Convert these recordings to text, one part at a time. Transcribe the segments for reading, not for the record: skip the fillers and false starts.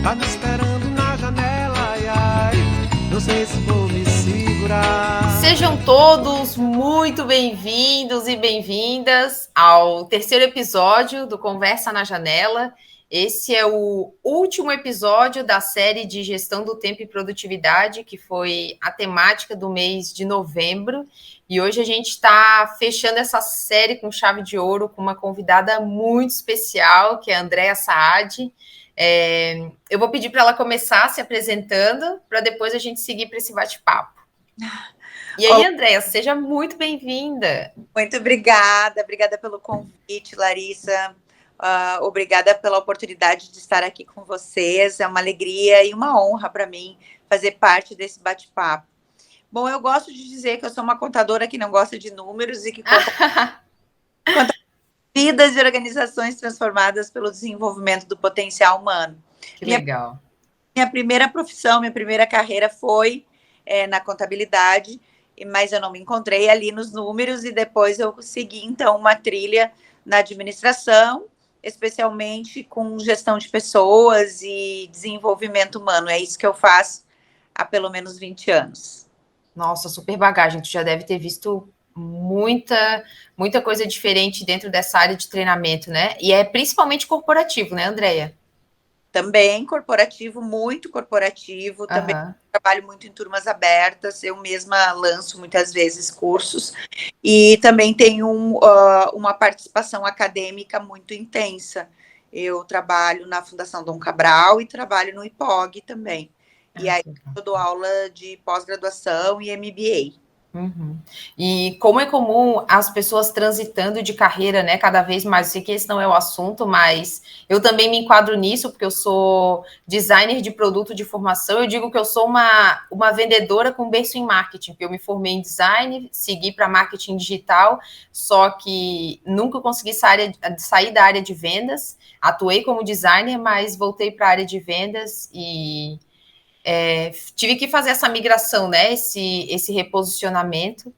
Tá me esperando na janela, ai, ai. Não sei se vou me segurar. Sejam todos muito bem-vindos e bem-vindas ao terceiro episódio do Conversa na Janela. Esse é o último episódio da série de gestão do tempo e produtividade, que foi a temática do mês de novembro. E hoje a gente está fechando essa série com chave de ouro com uma convidada muito especial, que é a Andréa Saad. Eu vou pedir para ela começar se apresentando, para depois a gente seguir para esse bate-papo. E aí, Olá, Andréa, seja muito bem-vinda. muito obrigada pelo convite, Larissa. Obrigada pela oportunidade de estar aqui com vocês. É uma alegria e uma honra para mim fazer parte desse bate-papo. Bom, eu gosto de dizer que eu sou uma contadora que não gosta de números e que conta vidas e organizações transformadas pelo desenvolvimento do potencial humano. Que legal. Minha primeira profissão, minha primeira carreira foi na contabilidade, mas eu não me encontrei ali nos números e depois eu segui, então, uma trilha na administração, especialmente com gestão de pessoas e desenvolvimento humano. É isso que eu faço há pelo menos 20 anos. Nossa, super bagagem. Tu já deve ter visto muita coisa diferente dentro dessa área de treinamento, né? E é principalmente corporativo, né, Andréa? Também corporativo, muito corporativo, também trabalho muito em turmas abertas, eu mesma lanço muitas vezes cursos, e também tenho uma participação acadêmica muito intensa. Eu trabalho na Fundação Dom Cabral e trabalho no IPOG também. E aí eu dou aula de pós-graduação e MBA. Uhum. E como é comum as pessoas transitando de carreira, né, cada vez mais, eu sei que esse não é o assunto, mas eu também me enquadro nisso, porque eu sou designer de produto de formação, eu digo que eu sou uma vendedora com berço em marketing, porque eu me formei em design, segui para marketing digital, só que nunca consegui sair da área de vendas, atuei como designer, mas voltei para a área de vendas e... tive que fazer essa migração, né? Esse reposicionamento,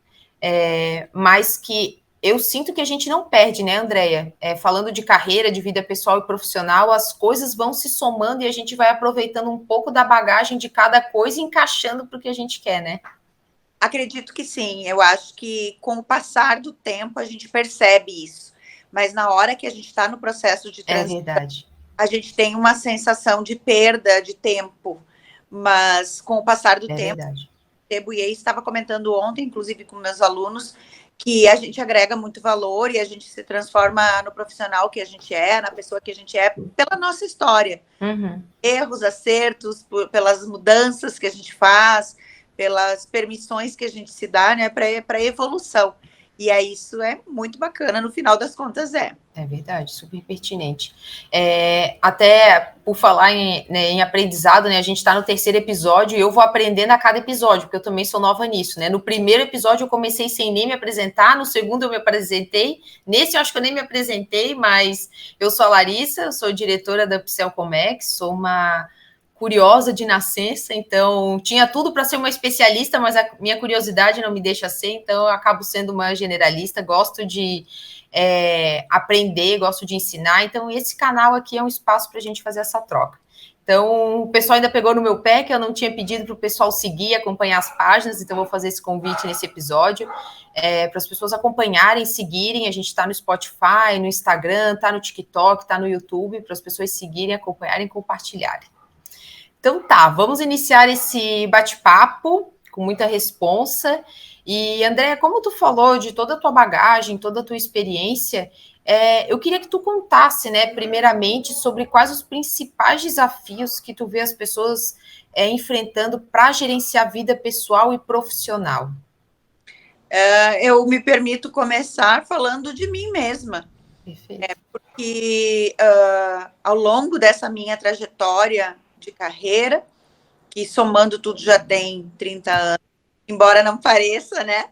mas que eu sinto que a gente não perde, né, Andréa? Falando de carreira, de vida pessoal e profissional, as coisas vão se somando e a gente vai aproveitando um pouco da bagagem de cada coisa e encaixando para o que a gente quer, né? Acredito que sim. Eu acho que com o passar do tempo a gente percebe isso. Mas na hora que a gente está no processo de transição, a gente tem uma sensação de perda de tempo. Mas com o passar do tempo, e estava comentando ontem, inclusive com meus alunos, que a gente agrega muito valor e a gente se transforma no profissional que a gente é, na pessoa que a gente é, pela nossa história. Erros, acertos, pelas mudanças que a gente faz, pelas permissões que a gente se dá, né, para evolução. E aí isso é muito bacana, no final das contas é. É verdade, super pertinente. Até por falar em aprendizado, né, a gente está no terceiro episódio e eu vou aprendendo a cada episódio, porque eu também sou nova nisso, né? No primeiro episódio eu comecei sem nem me apresentar, no segundo eu me apresentei, nesse eu acho que eu nem me apresentei, mas eu sou a Larissa, eu sou diretora da Upsell Comex, sou uma curiosa de nascença, então tinha tudo para ser uma especialista, mas a minha curiosidade não me deixa ser, então eu acabo sendo uma generalista, gosto de aprender, gosto de ensinar, então esse canal aqui é um espaço para a gente fazer essa troca. Então, o pessoal ainda pegou no meu pé, que eu não tinha pedido para o pessoal seguir, acompanhar as páginas, então vou fazer esse convite nesse episódio, para as pessoas acompanharem, seguirem, a gente está no Spotify, no Instagram, está no TikTok, está no YouTube, para as pessoas seguirem, acompanharem e compartilharem. Então tá, vamos iniciar esse bate-papo com muita responsa. E, Andréa, como tu falou de toda a tua bagagem, toda a tua experiência, eu queria que tu contasse, né, primeiramente, sobre quais os principais desafios que tu vê as pessoas enfrentando para gerenciar a vida pessoal e profissional. Eu me permito começar falando de mim mesma. Perfeito. Porque ao longo dessa minha trajetória de carreira, que somando tudo já tem 30 anos, embora não pareça, né?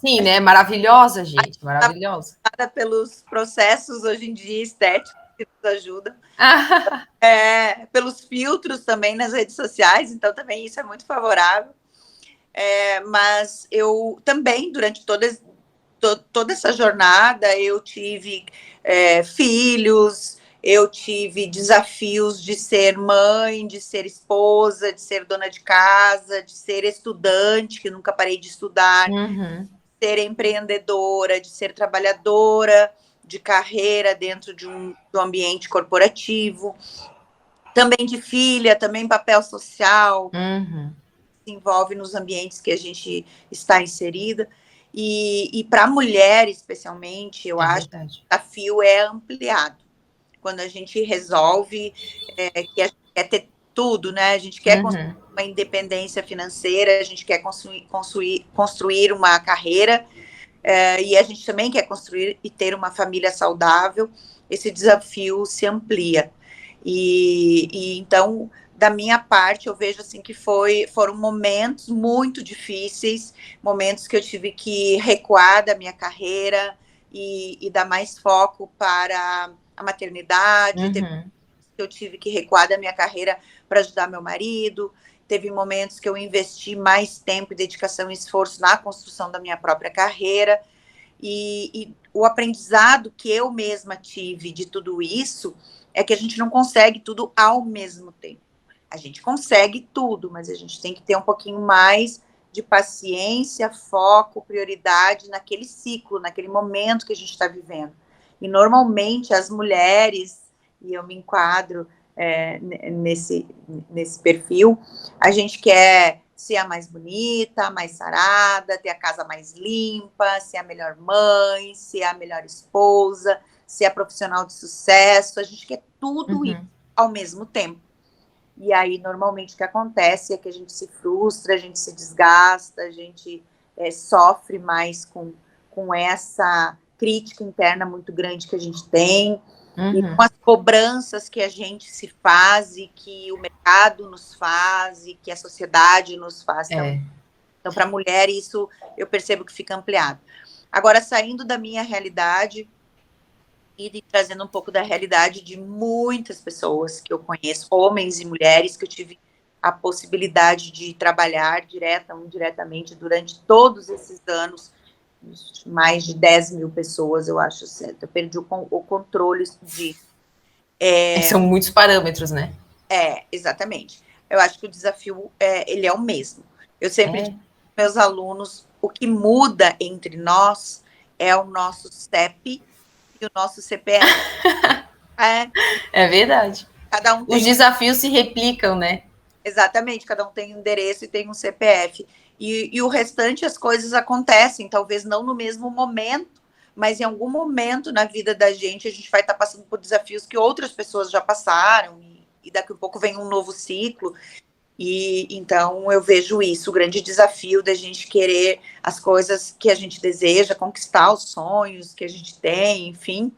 Sim, né? Maravilhosa, gente, maravilhosa. Pelos processos hoje em dia estéticos que nos ajudam, pelos filtros também nas redes sociais, então também isso é muito favorável. Mas eu também, durante toda essa jornada, eu tive filhos, eu tive desafios de ser mãe, de ser esposa, de ser dona de casa, de ser estudante, que nunca parei de estudar, de ser empreendedora, de ser trabalhadora de carreira dentro do ambiente corporativo, também de filha, também papel social, se envolve nos ambientes que a gente está inserida. E para a mulher, especialmente, eu acho que o desafio é ampliado. Quando a gente resolve que a gente quer ter tudo, né? A gente quer construir uma independência financeira, a gente quer construir uma carreira, e a gente também quer construir e ter uma família saudável. Esse desafio se amplia. E então, da minha parte, eu vejo assim que foram momentos muito difíceis, momentos que eu tive que recuar da minha carreira e dar mais foco para a maternidade. Eu tive que recuar da minha carreira para ajudar meu marido. Teve momentos que eu investi mais tempo, dedicação e esforço na construção da minha própria carreira. E o aprendizado que eu mesma tive de tudo isso é que a gente não consegue tudo ao mesmo tempo. A gente consegue tudo, mas a gente tem que ter um pouquinho mais de paciência, foco, prioridade naquele ciclo, naquele momento que a gente está vivendo. E normalmente as mulheres, e eu me enquadro nesse perfil, a gente quer ser a mais bonita, a mais sarada, ter a casa mais limpa, ser a melhor mãe, ser a melhor esposa, ser a profissional de sucesso. A gente quer tudo isso ao mesmo tempo. E aí, normalmente, o que acontece é que a gente se frustra, a gente se desgasta, a gente sofre mais com essa crítica interna muito grande que a gente tem, e com as cobranças que a gente se faz e que o mercado nos faz e que a sociedade nos faz também. Então, para a mulher, isso eu percebo que fica ampliado. Agora, saindo da minha realidade e trazendo um pouco da realidade de muitas pessoas que eu conheço, homens e mulheres, que eu tive a possibilidade de trabalhar direta ou indiretamente durante todos esses anos, mais de 10 mil pessoas, eu acho certo. Eu perdi o controle disso. São muitos parâmetros, né? Exatamente. Eu acho que o desafio, ele é o mesmo. Eu sempre digo para meus alunos, o que muda entre nós é o nosso CEP e o nosso CPF. É verdade. Cada um tem Os desafios se replicam, né? Exatamente, cada um tem um endereço e tem um CPF. E o restante, as coisas acontecem, talvez não no mesmo momento, mas em algum momento na vida da gente, a gente vai estar passando por desafios que outras pessoas já passaram, e daqui a pouco vem um novo ciclo. E então eu vejo isso, o grande desafio da gente querer as coisas que a gente deseja, conquistar os sonhos que a gente tem, enfim,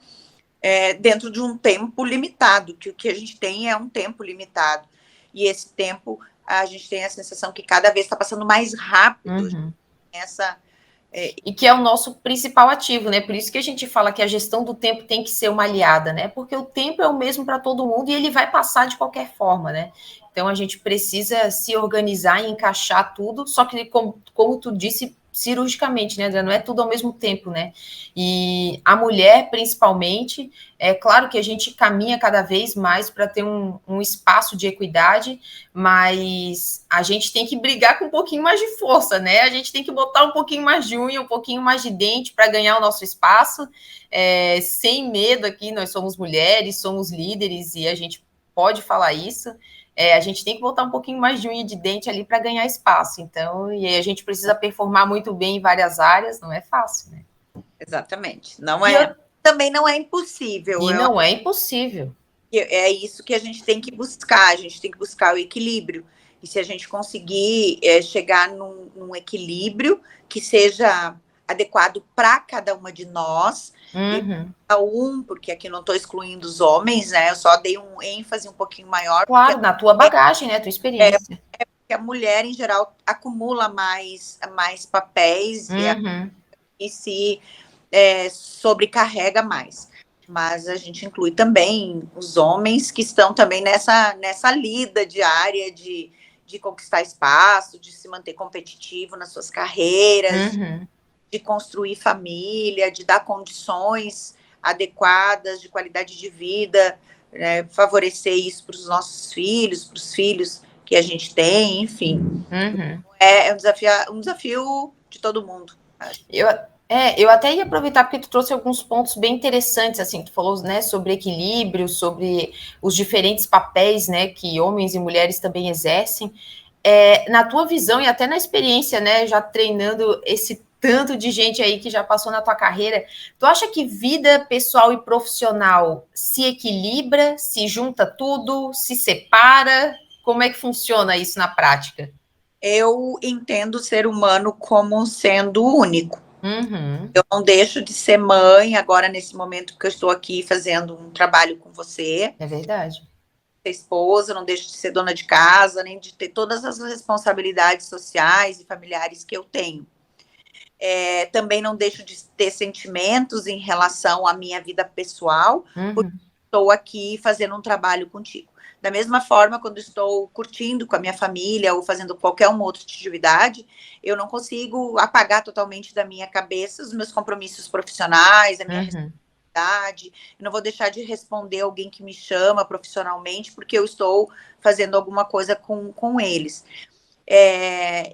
dentro de um tempo limitado, que o que a gente tem é um tempo limitado. E esse tempo, a gente tem a sensação que cada vez está passando mais rápido. E que é o nosso principal ativo, né? Por isso que a gente fala que a gestão do tempo tem que ser uma aliada, né? Porque o tempo é o mesmo para todo mundo e ele vai passar de qualquer forma, né? Então a gente precisa se organizar e encaixar tudo, só que como tu disse, cirurgicamente, né, André? Não é tudo ao mesmo tempo, né? E a mulher, principalmente, é claro que a gente caminha cada vez mais para ter um espaço de equidade, mas a gente tem que brigar com um pouquinho mais de força, né? A gente tem que botar um pouquinho mais de unha, um pouquinho mais de dente para ganhar o nosso espaço, sem medo aqui. Nós somos mulheres, somos líderes e a gente pode falar isso. A gente tem que botar um pouquinho mais de unha de dente ali para ganhar espaço. Então, e aí a gente precisa performar muito bem em várias áreas, não é fácil, né? Exatamente. Também não é impossível. E não é impossível. É isso que a gente tem que buscar, a gente tem que buscar o equilíbrio. E se a gente conseguir chegar num equilíbrio que seja adequado para cada uma de nós, porque aqui não estou excluindo os homens, né? Eu só dei um ênfase um pouquinho maior. Claro, na tua bagagem, né? Tua experiência. Porque a mulher, em geral, acumula mais papéis e se sobrecarrega mais. Mas a gente inclui também os homens que estão também nessa lida diária de conquistar espaço, de se manter competitivo nas suas carreiras, de construir família, de dar condições adequadas, de qualidade de vida né, favorecer isso para os nossos filhos, para os filhos que a gente tem, enfim. É um desafio de todo mundo. Eu até ia aproveitar porque tu trouxe alguns pontos bem interessantes, assim, tu falou, né, sobre equilíbrio, sobre os diferentes papéis, né, que homens e mulheres também exercem. Na tua visão e até na experiência, né, já treinando esse tanto de gente aí que já passou na tua carreira, tu acha que vida pessoal e profissional se equilibra, se junta tudo, se separa? Como é que funciona isso na prática? Eu entendo o ser humano como sendo único. Eu não deixo de ser mãe agora, nesse momento que eu estou aqui fazendo um trabalho com você. É verdade. Ser esposa, não deixo de ser dona de casa, nem de ter todas as responsabilidades sociais e familiares que eu tenho. Também não deixo de ter sentimentos em relação à minha vida pessoal, porque estou aqui fazendo um trabalho contigo. Da mesma forma, quando estou curtindo com a minha família ou fazendo qualquer uma outra atividade, eu não consigo apagar totalmente da minha cabeça os meus compromissos profissionais, a minha responsabilidade. Eu não vou deixar de responder alguém que me chama profissionalmente porque eu estou fazendo alguma coisa com eles.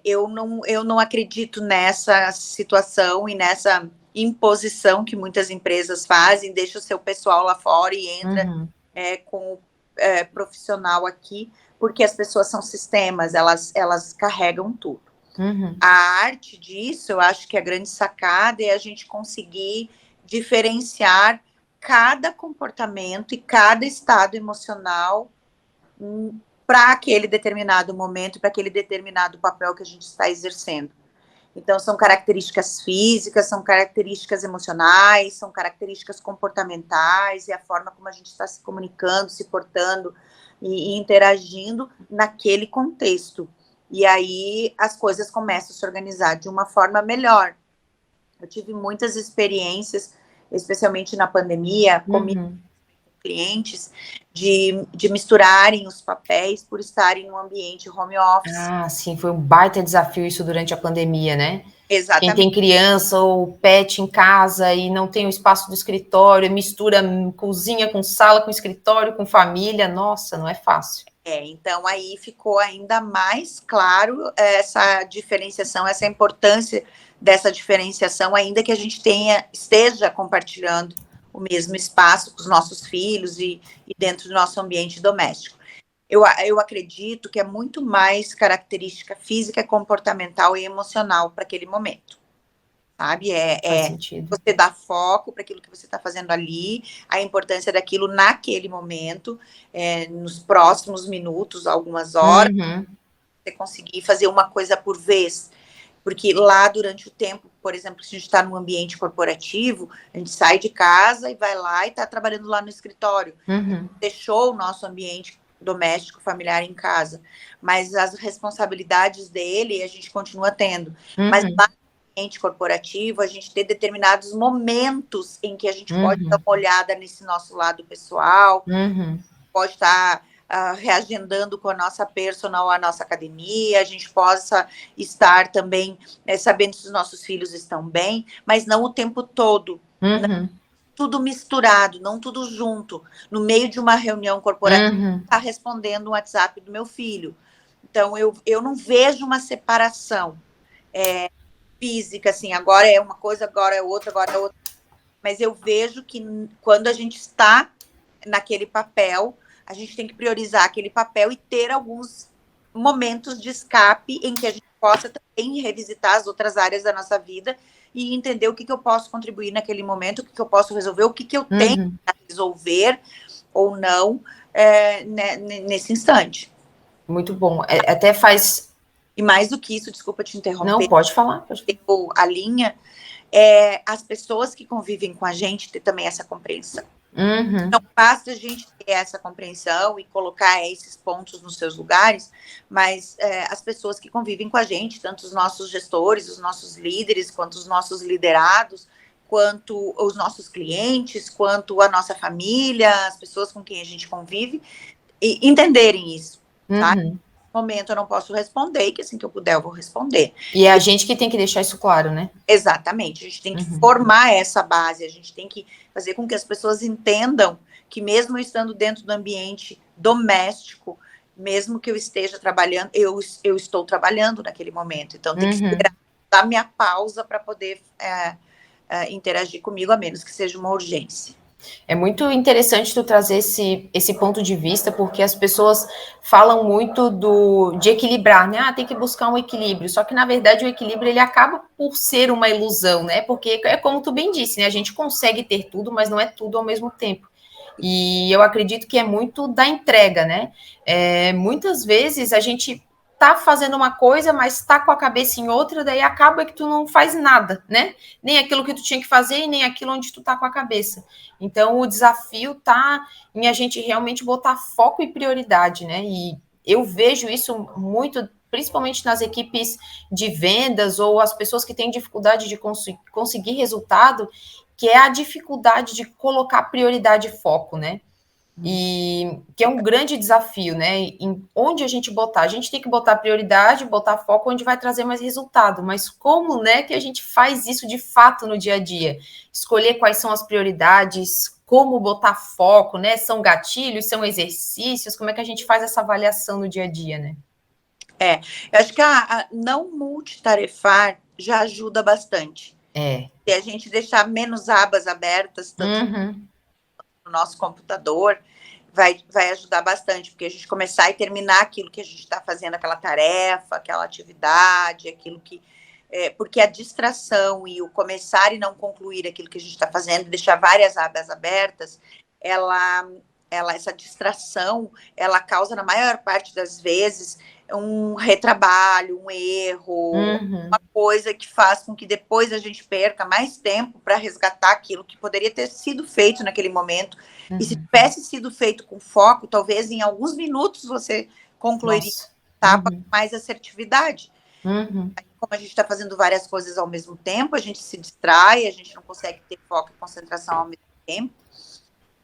Eu não acredito nessa situação e nessa imposição que muitas empresas fazem, deixa o seu pessoal lá fora e entra com o profissional aqui, porque as pessoas são sistemas, elas carregam tudo. A arte disso, eu acho que a grande sacada é a gente conseguir diferenciar cada comportamento e cada estado emocional para aquele determinado momento, para aquele determinado papel que a gente está exercendo. Então, são características físicas, são características emocionais, são características comportamentais, e a forma como a gente está se comunicando, se portando e interagindo naquele contexto. E aí, as coisas começam a se organizar de uma forma melhor. Eu tive muitas experiências, especialmente na pandemia, comigo, clientes, de misturarem os papéis por estarem no ambiente home office. Ah, sim, foi um baita desafio isso durante a pandemia, né? Exatamente. Quem tem criança ou pet em casa e não tem o espaço do escritório, mistura cozinha com sala, com escritório, com família, nossa, não é fácil. Então aí ficou ainda mais claro essa diferenciação, essa importância dessa diferenciação, ainda que a gente esteja compartilhando o mesmo espaço com os nossos filhos e dentro do nosso ambiente doméstico. Eu acredito que é muito mais característica física, comportamental e emocional para aquele momento, sabe? Faz sentido. Você dá foco para aquilo que você está fazendo ali, a importância daquilo naquele momento, nos próximos minutos, algumas horas, você conseguir fazer uma coisa por vez. Porque lá, durante o tempo, por exemplo, se a gente está num ambiente corporativo, a gente sai de casa e vai lá e está trabalhando lá no escritório. Deixou o nosso ambiente doméstico, familiar em casa. Mas as responsabilidades dele a gente continua tendo. Mas lá no ambiente corporativo, a gente tem determinados momentos em que a gente pode dar uma olhada nesse nosso lado pessoal, pode estar reagendando com a nossa personal, a nossa academia, a gente possa estar também sabendo se os nossos filhos estão bem, mas não o tempo todo. Tudo misturado, não tudo junto. No meio de uma reunião corporativa, está respondendo um WhatsApp do meu filho. Então, eu não vejo uma separação física, assim, agora é uma coisa, agora é outra, agora é outra. Mas eu vejo que quando a gente está naquele papel, a gente tem que priorizar aquele papel e ter alguns momentos de escape em que a gente possa também revisitar as outras áreas da nossa vida e entender o que eu posso contribuir naquele momento, o que eu posso resolver, o que eu tenho para resolver ou não nesse instante. Muito bom. Até faz... E mais do que isso, desculpa te interromper. Não, pode falar. A linha, as pessoas que convivem com a gente ter também essa compreensão. Não basta a gente ter essa compreensão e colocar esses pontos nos seus lugares, mas as pessoas que convivem com a gente, tanto os nossos gestores, os nossos líderes, quanto os nossos liderados, quanto os nossos clientes, quanto a nossa família, as pessoas com quem a gente convive, e entenderem isso, sabe? Nesse momento eu não posso responder, que assim que eu puder eu vou responder. E é a gente que tem que deixar isso claro, né? Exatamente, a gente tem que formar essa base, a gente tem que fazer com que as pessoas entendam que mesmo eu estando dentro do ambiente doméstico, mesmo que eu esteja trabalhando, eu estou trabalhando naquele momento. Então, tem que esperar dar minha pausa para poder interagir comigo, a menos que seja uma urgência. É muito interessante tu trazer esse ponto de vista, porque as pessoas falam muito de equilibrar, né? Tem que buscar um equilíbrio. Só que, na verdade, o equilíbrio, ele acaba por ser uma ilusão, né? Porque é como tu bem disse, né? A gente consegue ter tudo, mas não é tudo ao mesmo tempo. E eu acredito que é muito da entrega, né? Muitas vezes a gente tá fazendo uma coisa, mas tá com a cabeça em outra, daí acaba que tu não faz nada, né? Nem aquilo que tu tinha que fazer e nem aquilo onde tu tá com a cabeça. Então, o desafio tá em a gente realmente botar foco e prioridade, né? E eu vejo isso muito, principalmente nas equipes de vendas ou as pessoas que têm dificuldade de conseguir resultado, que é a dificuldade de colocar prioridade e foco, né? E que é um grande desafio, né? Em onde a gente botar. A gente tem que botar prioridade, botar foco onde vai trazer mais resultado. Mas como, né, que a gente faz isso de fato no dia a dia? Escolher quais são as prioridades, como botar foco, né? São gatilhos, são exercícios, como é que a gente faz essa avaliação no dia a dia, né? Eu acho que a não multitarefar já ajuda bastante. Se a gente deixar menos abas abertas, tanto no nosso computador, vai ajudar bastante, porque a gente começar e terminar aquilo que a gente está fazendo, aquela tarefa, aquela atividade, aquilo que... porque a distração e o começar e não concluir aquilo que a gente está fazendo, deixar várias abas abertas, essa distração, ela causa, na maior parte das vezes, um retrabalho, um erro, uma coisa que faz com que depois a gente perca mais tempo para resgatar aquilo que poderia ter sido feito naquele momento. E se tivesse sido feito com foco, talvez em alguns minutos você concluiria a etapa com mais assertividade. Como a gente está fazendo várias coisas ao mesmo tempo, a gente se distrai, a gente não consegue ter foco e concentração ao mesmo tempo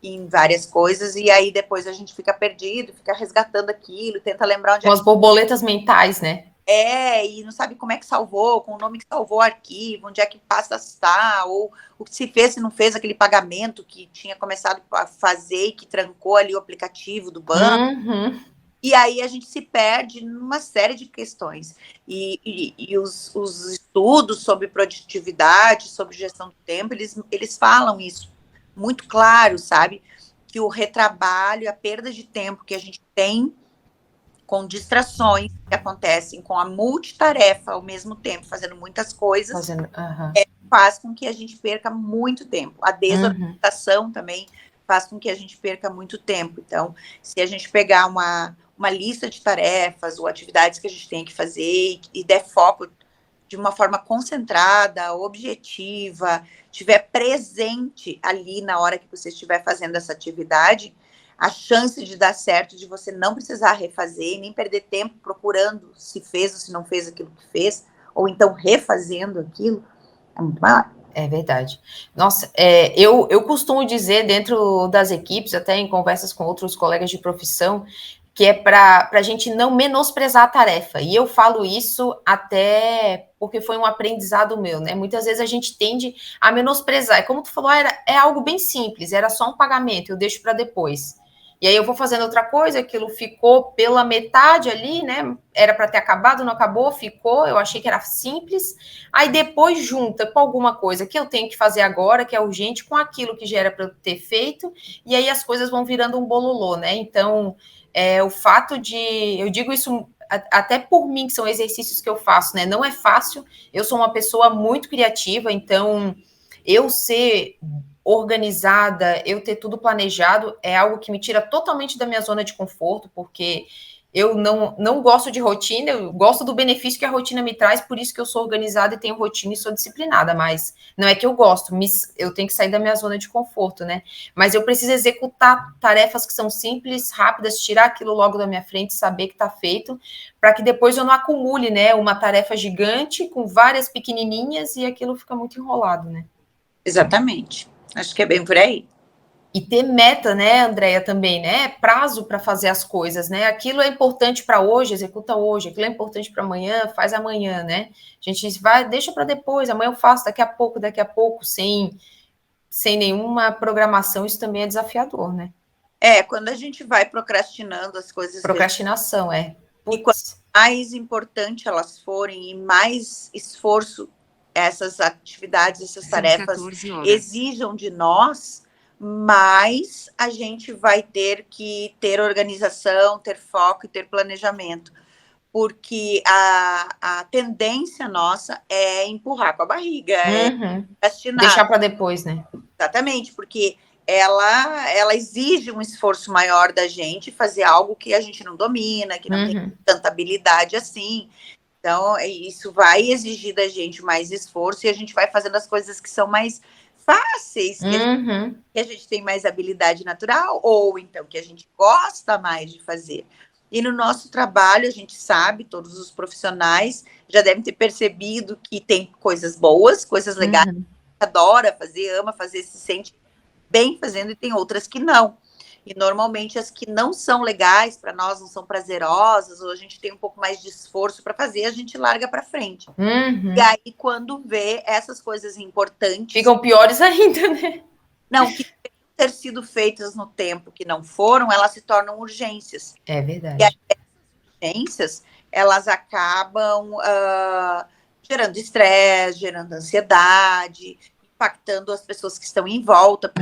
em várias coisas, e aí depois a gente fica perdido, fica resgatando aquilo, tenta lembrar onde com as borboletas mentais, né? E não sabe como é que salvou, com o nome que salvou o arquivo, onde é que pasta está, ou o que se fez, se não fez aquele pagamento que tinha começado a fazer e que trancou ali o aplicativo do banco. E aí a gente se perde numa série de questões. E os estudos sobre produtividade, sobre gestão do tempo, eles falam isso muito claro, sabe? Que o retrabalho, a perda de tempo que a gente tem com distrações que acontecem com a multitarefa ao mesmo tempo, fazendo muitas coisas, faz com que a gente perca muito tempo. A desorganização também faz com que a gente perca muito tempo. Então, se a gente pegar uma lista de tarefas ou atividades que a gente tem que fazer e der foco de uma forma concentrada, objetiva, estiver presente ali na hora que você estiver fazendo essa atividade, a chance de dar certo, de você não precisar refazer, nem perder tempo procurando se fez ou se não fez aquilo que fez, ou então refazendo aquilo, é muito maior. É verdade. Nossa, eu costumo dizer dentro das equipes, até em conversas com outros colegas de profissão, que é para a gente não menosprezar a tarefa. E eu falo isso até porque foi um aprendizado meu, né? Muitas vezes a gente tende a menosprezar. E como tu falou, é algo bem simples, era só um pagamento, eu deixo para depois. E aí eu vou fazendo outra coisa, aquilo ficou pela metade ali, né? Era para ter acabado, não acabou, ficou. Eu achei que era simples. Aí depois junta com alguma coisa que eu tenho que fazer agora, que é urgente, com aquilo que já era para eu ter feito. E aí as coisas vão virando um bololô, né? Então, o fato de... Eu digo isso até por mim, que são exercícios que eu faço, né? Não é fácil. Eu sou uma pessoa muito criativa, então eu ser organizada, eu ter tudo planejado é algo que me tira totalmente da minha zona de conforto, porque eu não gosto de rotina, eu gosto do benefício que a rotina me traz, por isso que eu sou organizada e tenho rotina e sou disciplinada, mas não é que eu gosto, eu tenho que sair da minha zona de conforto, né? Mas eu preciso executar tarefas que são simples, rápidas, tirar aquilo logo da minha frente, saber que está feito, para que depois eu não acumule, né, uma tarefa gigante com várias pequenininhas e aquilo fica muito enrolado, né? Exatamente. Acho que é bem por aí. E ter meta, né, Andréia, também, né? Prazo para fazer as coisas, né? Aquilo é importante para hoje, executa hoje. Aquilo é importante para amanhã, faz amanhã, né? A gente deixa para depois, amanhã eu faço, daqui a pouco, sem sem nenhuma programação, isso também é desafiador, né? Quando a gente vai procrastinando as coisas... Procrastinação, E quanto mais importante elas forem e mais esforço essas atividades, essas tarefas exijam de nós, mais a gente vai ter que ter organização, ter foco e ter planejamento. Porque a tendência nossa é empurrar com a barriga, deixar para depois, né? Exatamente, porque ela exige um esforço maior da gente fazer algo que a gente não domina, que não tem tanta habilidade assim. Então, isso vai exigir da gente mais esforço e a gente vai fazendo as coisas que são mais fáceis, que a gente tem mais habilidade natural, ou então que a gente gosta mais de fazer. E no nosso trabalho, a gente sabe, todos os profissionais já devem ter percebido que tem coisas boas, coisas legais, que adora fazer, ama fazer, se sente bem fazendo, e tem outras que não. E normalmente as que não são legais para nós, não são prazerosas, ou a gente tem um pouco mais de esforço para fazer, a gente larga para frente. E aí, quando vê essas coisas importantes... ficam piores ainda, né? Não, que ter sido feitas no tempo que não foram, elas se tornam urgências. É verdade. E aí, essas urgências, elas acabam gerando estresse, gerando ansiedade, impactando as pessoas que estão em volta,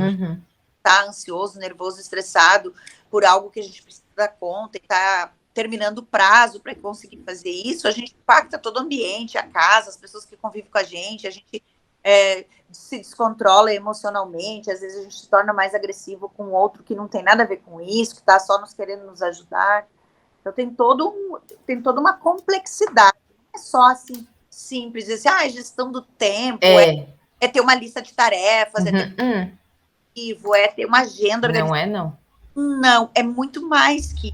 tá ansioso, nervoso, estressado por algo que a gente precisa dar conta e tá terminando o prazo para conseguir fazer isso, a gente impacta todo o ambiente, a casa, as pessoas que convivem com a gente se descontrola emocionalmente, às vezes a gente se torna mais agressivo com outro que não tem nada a ver com isso, que está só nos querendo nos ajudar. Então tem toda uma complexidade, não é só assim simples, assim, gestão do tempo, é ter uma lista de tarefas, é ter uma agenda organizada. Não. Não, é muito mais que...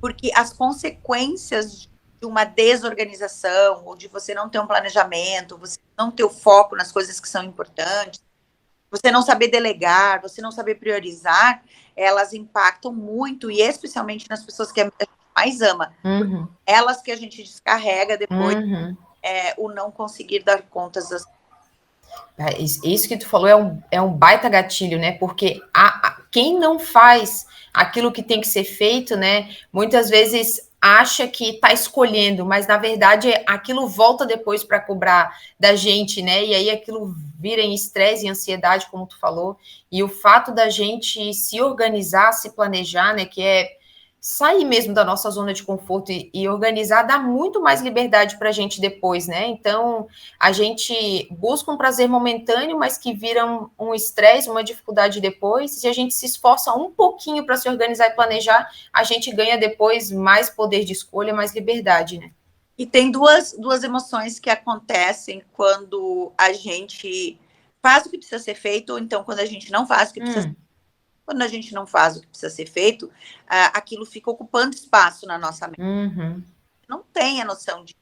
Porque as consequências de uma desorganização, ou de você não ter um planejamento, você não ter o foco nas coisas que são importantes, você não saber delegar, você não saber priorizar, elas impactam muito, e especialmente nas pessoas que a gente mais ama. Elas que a gente descarrega depois, o não conseguir dar contas das... Isso que tu falou é um baita gatilho, né? Porque quem não faz aquilo que tem que ser feito, né? Muitas vezes acha que está escolhendo, mas na verdade aquilo volta depois para cobrar da gente, né? E aí aquilo vira em estresse e ansiedade, como tu falou. E o fato da gente se organizar, se planejar, né? Que é sair mesmo da nossa zona de conforto e organizar, dá muito mais liberdade para a gente depois, né? Então, a gente busca um prazer momentâneo, mas que vira um estresse, uma dificuldade depois. Se a gente se esforça um pouquinho para se organizar e planejar, a gente ganha depois mais poder de escolha, mais liberdade, né? E tem duas emoções que acontecem quando a gente faz o que precisa ser feito, ou então quando a gente não faz o que precisa ser feito. Quando a gente não faz o que precisa ser feito, aquilo fica ocupando espaço na nossa mente. Não tem a noção de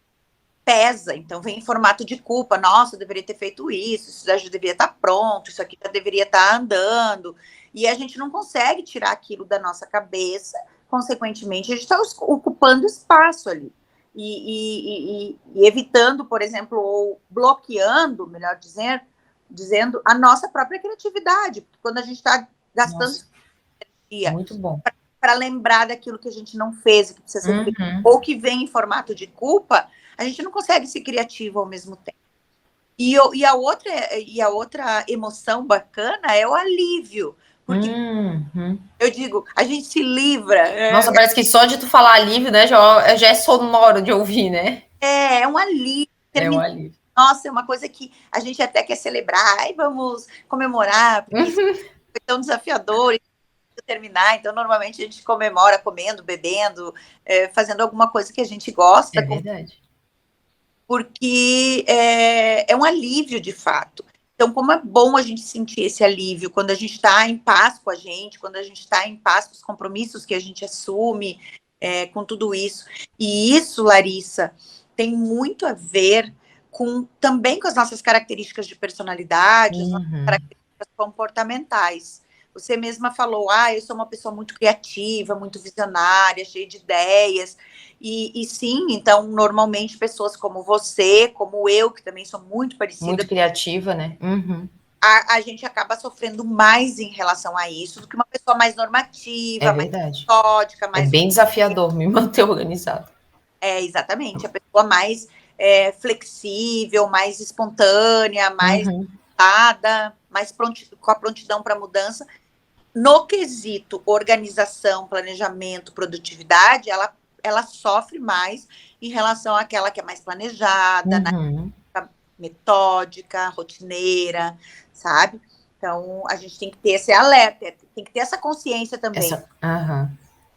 pesa, então vem em formato de culpa. Nossa, eu deveria ter feito isso já deveria estar pronto, isso aqui já deveria estar andando. E a gente não consegue tirar aquilo da nossa cabeça, consequentemente, a gente está ocupando espaço ali. E evitando, por exemplo, ou bloqueando, melhor dizendo, a nossa própria criatividade. Porque quando a gente está gastando energia muito bom para lembrar daquilo que a gente não fez, que precisa ser feito, ou que vem em formato de culpa, a gente não consegue ser criativo ao mesmo tempo. E a outra emoção bacana é o alívio, porque eu digo, a gente se livra. Nossa, parece que só de tu falar alívio, né, já é sonoro de ouvir, né? É um alívio. É um alívio. Nossa, é uma coisa que a gente até quer celebrar, vamos comemorar, porque isso foi tão desafiador terminar, então normalmente a gente comemora comendo, bebendo, fazendo alguma coisa que a gente gosta. É verdade. Porque é um alívio de fato. Então, como é bom a gente sentir esse alívio quando a gente está em paz com a gente, quando a gente está em paz com os compromissos que a gente assume, com tudo isso. E isso, Larissa, tem muito a ver também com as nossas características de personalidade, as nossas características comportamentais. Você mesma falou, eu sou uma pessoa muito criativa, muito visionária, cheia de ideias. E sim, então, normalmente, pessoas como você, como eu, que também sou muito parecida. Muito criativa, né? a gente acaba sofrendo mais em relação a isso do que uma pessoa mais normativa, mais metódica, mais... É bem desafiador me manter organizado. Exatamente. A pessoa mais flexível, mais espontânea, mais mais com a prontidão para mudança. No quesito organização, planejamento, produtividade, ela sofre mais em relação àquela que é mais planejada, metódica, rotineira, sabe? Então, a gente tem que ter esse alerta, tem que ter essa consciência também.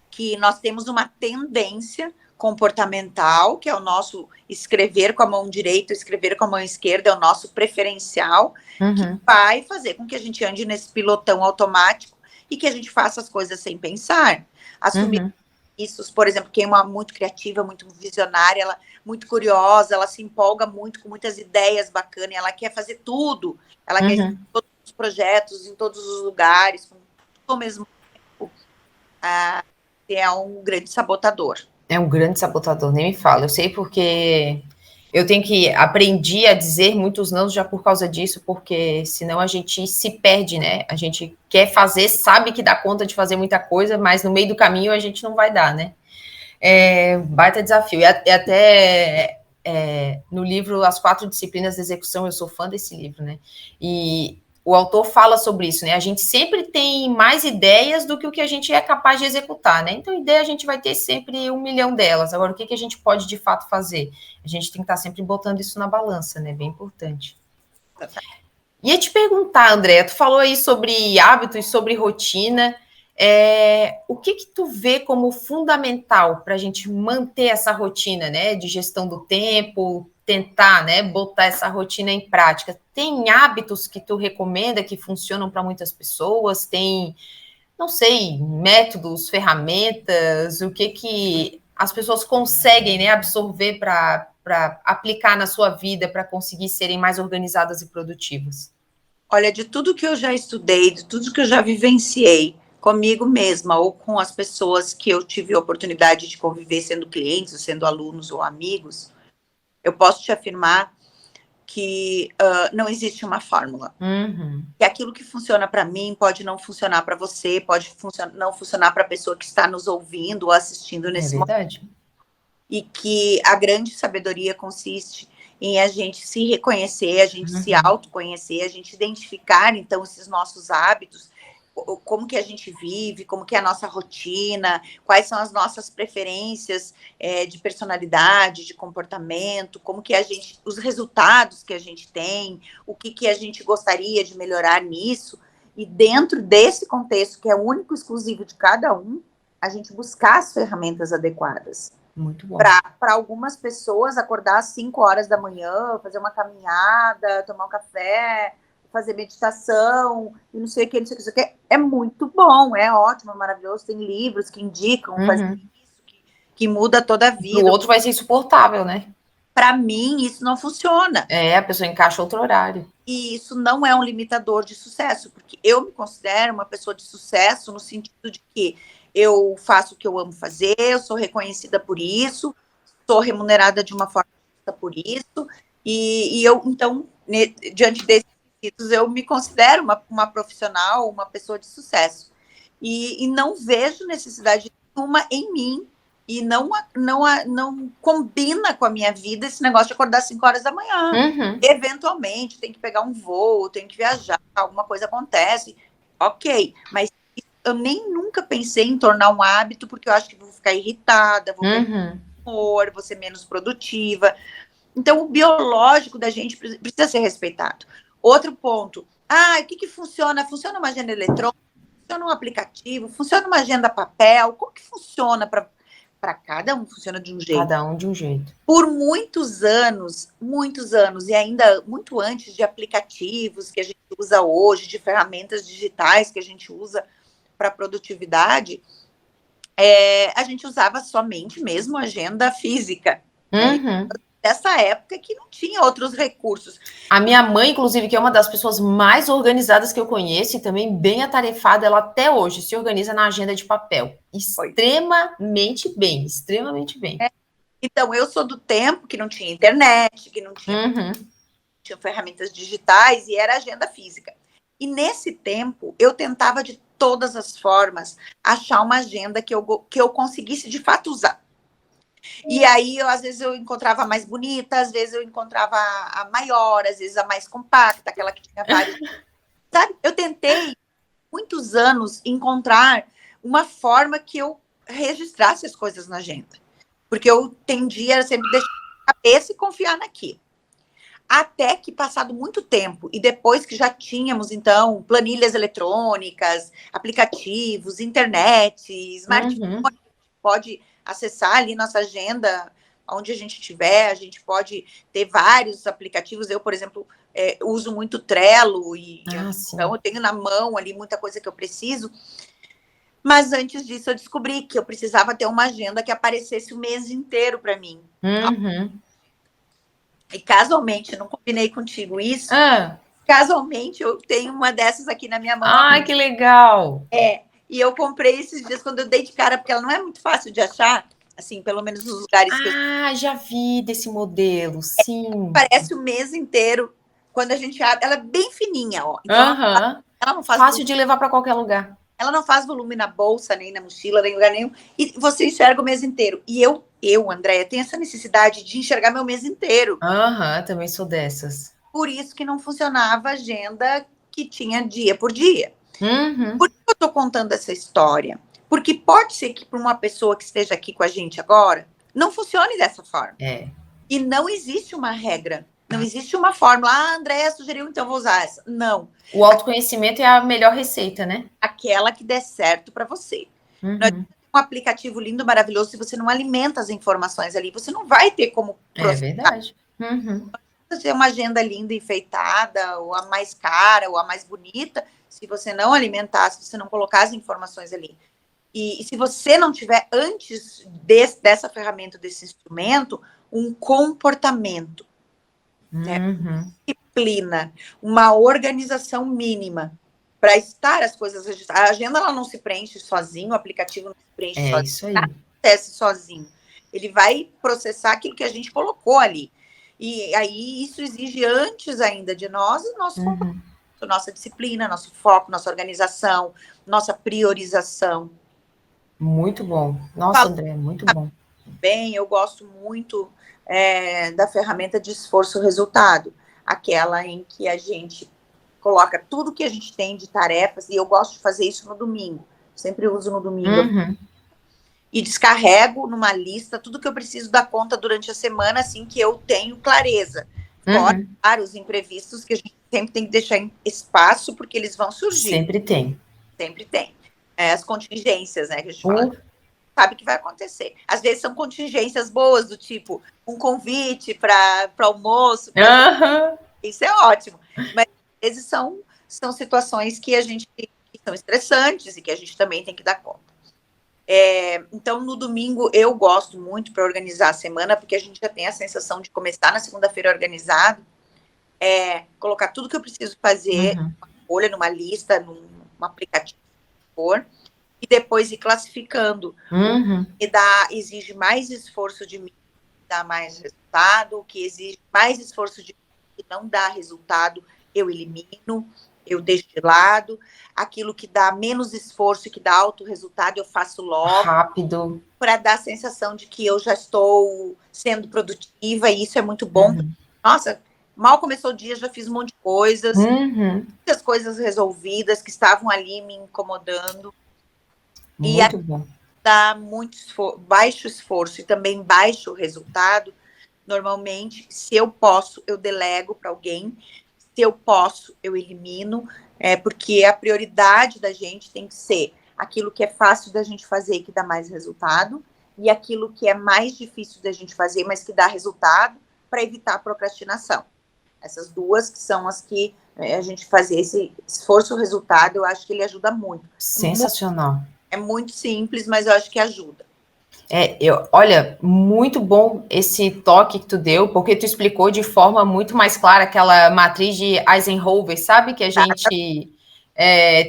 Que nós temos uma tendência comportamental, que é o nosso escrever com a mão direita, escrever com a mão esquerda, é o nosso preferencial, que vai fazer com que a gente ande nesse pilotão automático e que a gente faça as coisas sem pensar. Assumir isso, por exemplo, quem é muito criativa, muito visionária, ela muito curiosa, ela se empolga muito com muitas ideias bacanas, ela quer fazer tudo, ela quer ir em todos os projetos, em todos os lugares, ao mesmo tempo, é um grande sabotador. É um grande sabotador, nem me fala. Eu sei porque eu tenho que aprendi a dizer muitos não já por causa disso, porque senão a gente se perde, né? A gente quer fazer, sabe que dá conta de fazer muita coisa, mas no meio do caminho a gente não vai dar, né? Baita desafio. E até no livro As 4 Disciplinas de Execução, eu sou fã desse livro, né? E o autor fala sobre isso, né? A gente sempre tem mais ideias do que o que a gente é capaz de executar, né? Então, ideia a gente vai ter sempre 1 milhão delas. Agora, o que a gente pode de fato fazer? A gente tem que estar sempre botando isso na balança, né? Bem importante. Ia te perguntar, Andréa, tu falou aí sobre hábitos, sobre rotina. O que tu vê como fundamental para a gente manter essa rotina, né? De gestão do tempo, tentar, né, botar essa rotina em prática. Tem hábitos que tu recomenda que funcionam para muitas pessoas? Tem, não sei, métodos, ferramentas, o que as pessoas conseguem, né, absorver para aplicar na sua vida para conseguir serem mais organizadas e produtivas? Olha, de tudo que eu já estudei, de tudo que eu já vivenciei comigo mesma ou com as pessoas que eu tive a oportunidade de conviver, sendo clientes, sendo alunos ou amigos, eu posso te afirmar que não existe uma fórmula. E aquilo que funciona para mim pode não funcionar para você, pode não funcionar para a pessoa que está nos ouvindo ou assistindo nesse momento. E que a grande sabedoria consiste em a gente se reconhecer, a gente se autoconhecer, a gente identificar, então, esses nossos hábitos, como que a gente vive, como que é a nossa rotina, quais são as nossas preferências de personalidade, de comportamento, como que os resultados que a gente tem, o que a gente gostaria de melhorar nisso, e dentro desse contexto, que é único e exclusivo de cada um, a gente buscar as ferramentas adequadas. Muito bom. Para algumas pessoas, acordar às 5 horas da manhã, fazer uma caminhada, tomar um café, fazer meditação, e não sei o que, é muito bom, é ótimo, é maravilhoso, tem livros que indicam fazer isso, que muda toda a vida. O outro vai ser insuportável, né? Para mim, isso não funciona. A pessoa encaixa outro horário. E isso não é um limitador de sucesso, porque eu me considero uma pessoa de sucesso no sentido de que eu faço o que eu amo fazer, eu sou reconhecida por isso, sou remunerada de uma forma justa por isso, e eu, então, diante desses requisitos, eu me considero uma profissional, uma pessoa de sucesso. E não vejo necessidade nenhuma em mim, e não combina com a minha vida esse negócio de acordar às 5 horas da manhã. Eventualmente, tem que pegar um voo, tem que viajar, alguma coisa acontece, ok, mas eu nem nunca pensei em tornar um hábito, porque eu acho que vou ficar irritada, vou perder humor, vou ser menos produtiva. Então, o biológico da gente precisa ser respeitado. Outro ponto, o que funciona? Funciona uma agenda eletrônica? Funciona um aplicativo? Funciona uma agenda papel? Como que funciona para cada um? Funciona de um jeito. Cada um de um jeito. Por muitos anos, e ainda muito antes de aplicativos que a gente usa hoje, de ferramentas digitais que a gente usa para produtividade, a gente usava somente mesmo agenda física. Dessa época que não tinha outros recursos. A minha mãe, inclusive, que é uma das pessoas mais organizadas que eu conheço e também bem atarefada, ela até hoje se organiza na agenda de papel. Extremamente bem, extremamente bem. Então, eu sou do tempo que não tinha internet, que não tinha, tinha ferramentas digitais e era agenda física. E nesse tempo, eu tentava de todas as formas achar uma agenda que eu conseguisse de fato usar. E aí, às vezes, eu encontrava a mais bonita, às vezes eu encontrava a maior, às vezes a mais compacta, aquela que tinha vários. Sabe? Eu tentei, muitos anos, encontrar uma forma que eu registrasse as coisas na agenda. Porque eu tendia a sempre deixar a cabeça e confiar naquilo. Até que, passado muito tempo, e depois que já tínhamos, então, planilhas eletrônicas, aplicativos, internet, smartphone, pode acessar ali nossa agenda, onde a gente estiver, a gente pode ter vários aplicativos. Eu, por exemplo, uso muito Trello, então eu tenho na mão ali muita coisa que eu preciso. Mas antes disso, eu descobri que eu precisava ter uma agenda que aparecesse o mês inteiro para mim. E casualmente, não combinei contigo isso, casualmente eu tenho uma dessas aqui na minha mão. Ah, que legal! E eu comprei esses dias quando eu dei de cara, porque ela não é muito fácil de achar, assim, pelo menos nos lugares que eu... já vi desse modelo, sim. Parece o mês inteiro, quando a gente abre, ela é bem fininha, ó. Então ela não faz fácil de levar para qualquer lugar. Ela não faz volume na bolsa, nem na mochila, nem em lugar nenhum. E você enxerga o mês inteiro. E eu, Andréia, tenho essa necessidade de enxergar meu mês inteiro. Também sou dessas. Por isso que não funcionava a agenda que tinha dia por dia. Por que eu estou contando essa história? Porque pode ser que para uma pessoa que esteja aqui com a gente agora, não funcione dessa forma. E não existe uma regra. Não existe uma fórmula. Ah, a Andréia sugeriu, então vou usar essa. Não. O autoconhecimento é a melhor receita, né? Aquela que der certo para você. Não é um aplicativo lindo, maravilhoso, se você não alimenta as informações ali, você não vai ter como processar. É verdade. Você uma agenda linda, enfeitada, ou a mais cara, ou a mais bonita, se você não alimentar, se você não colocar as informações ali. E se você não tiver, antes dessa ferramenta, desse instrumento, um comportamento, disciplina, uma organização mínima para estar as coisas registradas. A agenda ela não se preenche sozinho, o aplicativo não se preenche sozinho, isso aí. Nada acontece sozinho. Ele vai processar aquilo que a gente colocou ali. E aí isso exige antes ainda de nós o nosso comportamento, nossa disciplina, nosso foco, nossa organização, nossa priorização. Muito bom. Nossa, André, muito bom. Bem, eu gosto muito da ferramenta de esforço-resultado, aquela em que a gente coloca tudo que a gente tem de tarefas, e eu gosto de fazer isso no domingo, sempre uso no domingo, e descarrego numa lista tudo que eu preciso dar conta durante a semana, assim que eu tenho clareza. Fora os imprevistos, que a gente sempre tem que deixar em espaço, porque eles vão surgir. Sempre tem. Sempre tem. As contingências, né, que a gente fala. Sabe que vai acontecer. Às vezes são contingências boas, do tipo um convite para almoço. Isso é ótimo. Mas às vezes são situações que que são estressantes e que a gente também tem que dar conta. Então, no domingo, eu gosto muito para organizar a semana, porque a gente já tem a sensação de começar na segunda-feira organizado, colocar tudo que eu preciso fazer numa folha, numa lista, num aplicativo, e depois ir classificando. E exige mais esforço de mim, dá mais resultado. O que exige mais esforço de mim e não dá resultado, eu elimino, eu deixo de lado. Aquilo que dá menos esforço e que dá alto resultado, eu faço logo. Rápido. Para dar a sensação de que eu já estou sendo produtiva, e isso é muito bom. Nossa, mal começou o dia, já fiz um monte de coisas. Muitas coisas resolvidas que estavam ali me incomodando. Muito bom. Dá muito baixo esforço e também baixo resultado. Normalmente, se eu posso, eu delego para alguém. Se eu posso, eu elimino. Porque a prioridade da gente tem que ser aquilo que é fácil da gente fazer, que dá mais resultado, e aquilo que é mais difícil da gente fazer, mas que dá resultado, para evitar a procrastinação. Essas duas que são as que a gente fazer esse esforço-resultado, eu acho que ele ajuda muito. Sensacional. É muito simples, mas eu acho que ajuda. Olha, muito bom esse toque que tu deu, porque tu explicou de forma muito mais clara aquela matriz de Eisenhower, sabe? Que a gente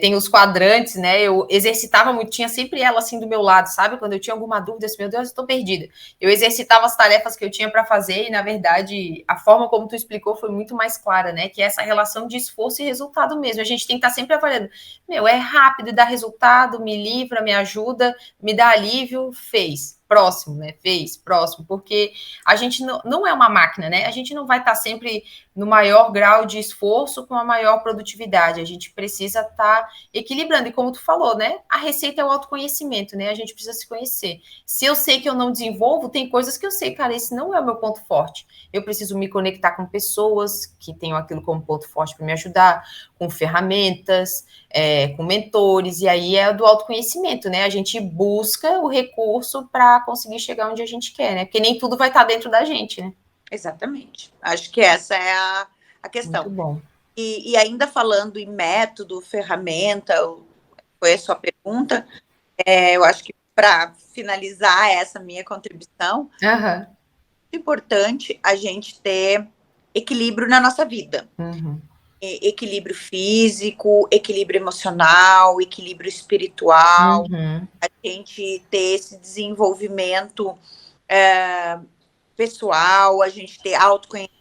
tem os quadrantes, né? Eu exercitava muito, tinha sempre ela assim do meu lado, sabe? Quando eu tinha alguma dúvida, assim, meu Deus, eu estou perdida. Eu exercitava as tarefas que eu tinha para fazer e, na verdade, a forma como tu explicou foi muito mais clara, né? Que é essa relação de esforço e resultado mesmo. A gente tem que estar sempre avaliando. É rápido, dá resultado, me livra, me ajuda, me dá alívio, fez. Próximo, né? Fez, próximo, porque a gente não é uma máquina, né? A gente não vai estar sempre no maior grau de esforço com a maior produtividade. A gente precisa estar equilibrando. E como tu falou, né? A receita é o autoconhecimento, né? A gente precisa se conhecer. Se eu sei que eu não desenvolvo, tem coisas que eu sei, cara, esse não é o meu ponto forte. Eu preciso me conectar com pessoas que tenham aquilo como ponto forte para me ajudar, com ferramentas, com mentores, e aí é do autoconhecimento, né? A gente busca o recurso para conseguir chegar onde a gente quer, né? Porque nem tudo vai estar dentro da gente, né? Exatamente. Acho que essa é a questão. Muito bom. E ainda falando em método, ferramenta, foi a sua pergunta, eu acho que para finalizar essa minha contribuição, é importante a gente ter equilíbrio na nossa vida. Equilíbrio físico, equilíbrio emocional, equilíbrio espiritual, a gente ter esse desenvolvimento pessoal, a gente ter autoconhecimento,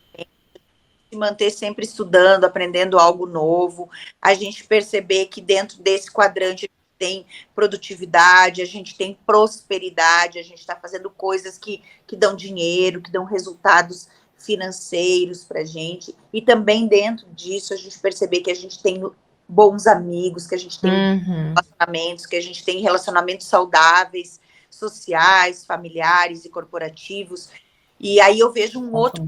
se manter sempre estudando, aprendendo algo novo, a gente perceber que dentro desse quadrante tem produtividade, a gente tem prosperidade, a gente está fazendo coisas que dão dinheiro, que dão resultados financeiros para a gente, e também dentro disso a gente perceber que a gente tem bons amigos, que a gente tem relacionamentos, que a gente tem relacionamentos saudáveis, sociais, familiares e corporativos. E aí eu vejo um outro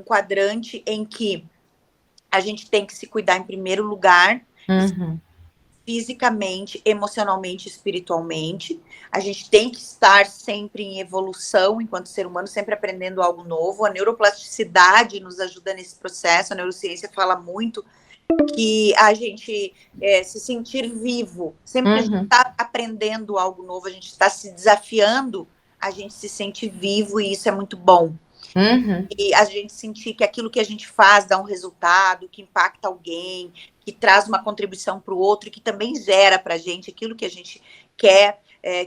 quadrante em que a gente tem que se cuidar em primeiro lugar, fisicamente, emocionalmente, espiritualmente. A gente tem que estar sempre em evolução enquanto ser humano, sempre aprendendo algo novo. A neuroplasticidade nos ajuda nesse processo. A neurociência fala muito que a gente se sentir vivo, sempre a gente está aprendendo algo novo, a gente está se desafiando, a gente se sente vivo e isso é muito bom. E a gente sentir que aquilo que a gente faz dá um resultado, que impacta alguém, que traz uma contribuição para o outro, e que também gera para a gente aquilo que a gente quer,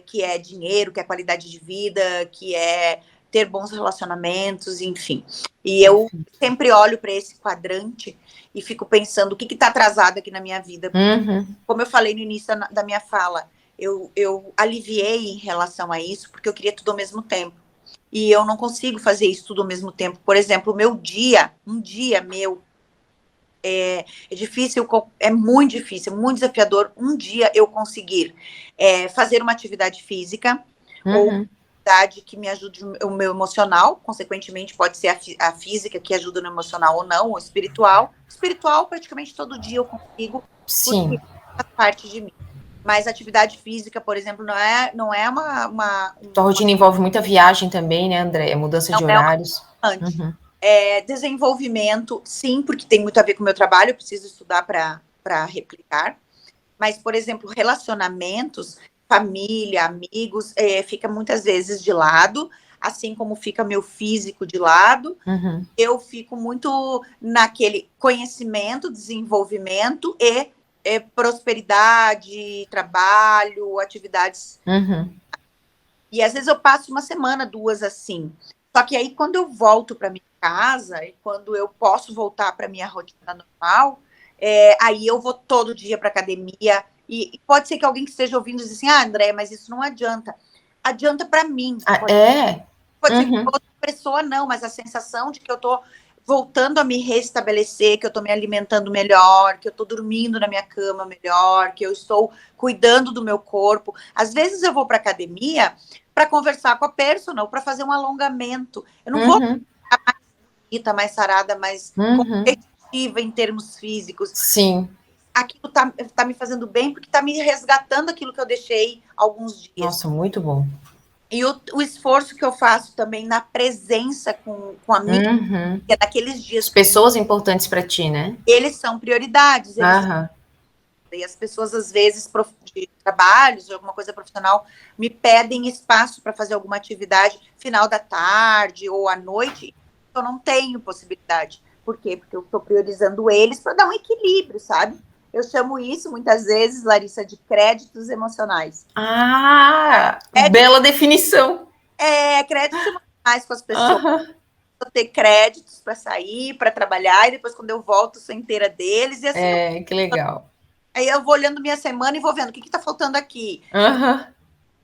que é dinheiro, que é qualidade de vida, que é ter bons relacionamentos, enfim. E eu sempre olho para esse quadrante e fico pensando o que está atrasado aqui na minha vida. Como eu falei no início da minha fala, eu aliviei em relação a isso, porque eu queria tudo ao mesmo tempo. E eu não consigo fazer isso tudo ao mesmo tempo. Por exemplo, o meu dia, um dia meu, é difícil, é muito difícil, muito desafiador um dia eu conseguir fazer uma atividade física ou uma atividade que me ajude o meu emocional, consequentemente pode ser a física que ajuda no emocional ou não, ou espiritual. Espiritual, praticamente todo dia eu consigo, porque faz parte de mim. Mas atividade física, por exemplo, não é uma... Tua rotina envolve muita viagem também, né, André? Mudança de horários. Desenvolvimento, sim, porque tem muito a ver com o meu trabalho, eu preciso estudar para replicar. Mas, por exemplo, relacionamentos, família, amigos, fica muitas vezes de lado, assim como fica meu físico de lado. Eu fico muito naquele conhecimento, desenvolvimento e prosperidade, trabalho, atividades. E às vezes eu passo uma semana, 2 assim. Só que aí quando eu volto para minha casa e quando eu posso voltar para minha rotina normal, aí eu vou todo dia para academia. E pode ser que alguém que esteja ouvindo diz assim, André, mas isso não adianta. Adianta para mim. Pode ser que outra pessoa não, mas a sensação de que eu tô voltando a me restabelecer, que eu estou me alimentando melhor, que eu estou dormindo na minha cama melhor, que eu estou cuidando do meu corpo. Às vezes eu vou para academia para conversar com a personal, para fazer um alongamento. Eu não vou ficar mais bonita, mais sarada, mais competitiva em termos físicos. Sim. Aquilo tá me fazendo bem porque tá me resgatando aquilo que eu deixei alguns dias. Nossa, muito bom. E o esforço que eu faço também na presença com a minha, que é naqueles dias. As pessoas importantes para ti, né? Eles são prioridades. E as pessoas, às vezes, de trabalhos, de alguma coisa profissional, me pedem espaço para fazer alguma atividade final da tarde ou à noite. Eu não tenho possibilidade. Por quê? Porque eu estou priorizando eles para dar um equilíbrio, sabe? Eu chamo isso, muitas vezes, Larissa, de créditos emocionais. Bela definição. Créditos emocionais com as pessoas. Eu ter créditos para sair, para trabalhar, e depois, quando eu volto, sou inteira deles. E assim, que legal. Aí eu vou olhando minha semana e vou vendo o que está faltando aqui.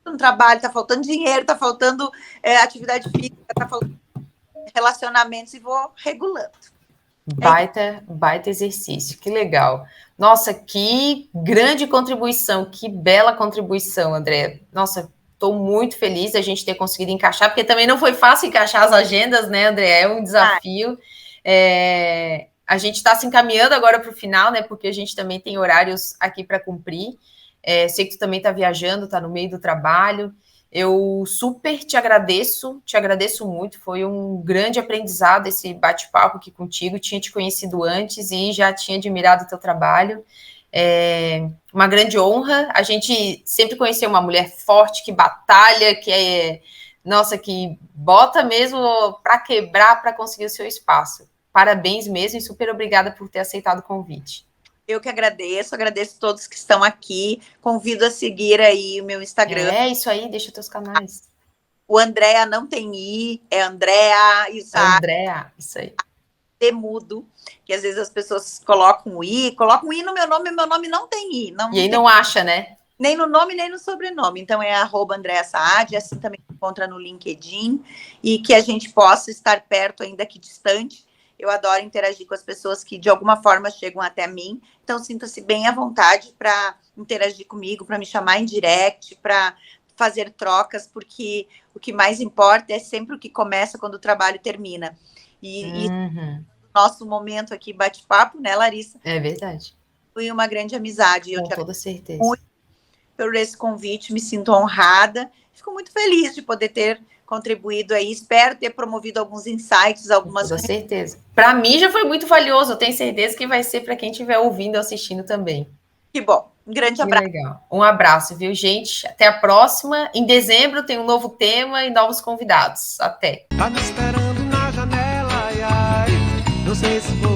No trabalho, está faltando dinheiro, está faltando atividade física, está faltando relacionamentos, e vou regulando. Baita exercício, que legal. Nossa, que grande contribuição, que bela contribuição, André. Nossa, estou muito feliz da gente ter conseguido encaixar, porque também não foi fácil encaixar as agendas, né, André? É um desafio. A gente está se encaminhando agora para o final, né? Porque a gente também tem horários aqui para cumprir. Sei que tu também está viajando, está no meio do trabalho. Eu super te agradeço muito. Foi um grande aprendizado esse bate-papo aqui contigo. Tinha te conhecido antes e já tinha admirado o teu trabalho. Uma grande honra. A gente sempre conheceu uma mulher forte, que batalha, que bota mesmo para quebrar, para conseguir o seu espaço. Parabéns mesmo e super obrigada por ter aceitado o convite. Eu que agradeço todos que estão aqui. Convido a seguir aí o meu Instagram. Isso aí, deixa teus canais. O Andréa não tem I, é Andréa. Andréa, isso aí. Mudo, que às vezes as pessoas colocam um I no meu nome não tem I. E aí não acha, né? Nem no nome, nem no sobrenome. Então é @Andréa Saad, assim também encontra no LinkedIn, e que a gente possa estar perto, ainda que distante. Eu adoro interagir com as pessoas que de alguma forma chegam até mim, então sinta-se bem à vontade para interagir comigo, para me chamar em direct, para fazer trocas, porque o que mais importa é sempre o que começa quando o trabalho termina. E nosso momento aqui, bate-papo, né, Larissa? É verdade. Foi uma grande amizade. Com toda certeza. Muito por esse convite, me sinto honrada. Fico muito feliz de poder ter contribuído aí. Espero ter promovido alguns insights, algumas... Com toda certeza. Para mim já foi muito valioso. Eu tenho certeza que vai ser para quem estiver ouvindo ou assistindo também. Que bom. Um grande abraço. Legal. Um abraço, viu, gente? Até a próxima. Em dezembro tem um novo tema e novos convidados. Até. Tá me esperando na janela, ai, ai. Não sei se vou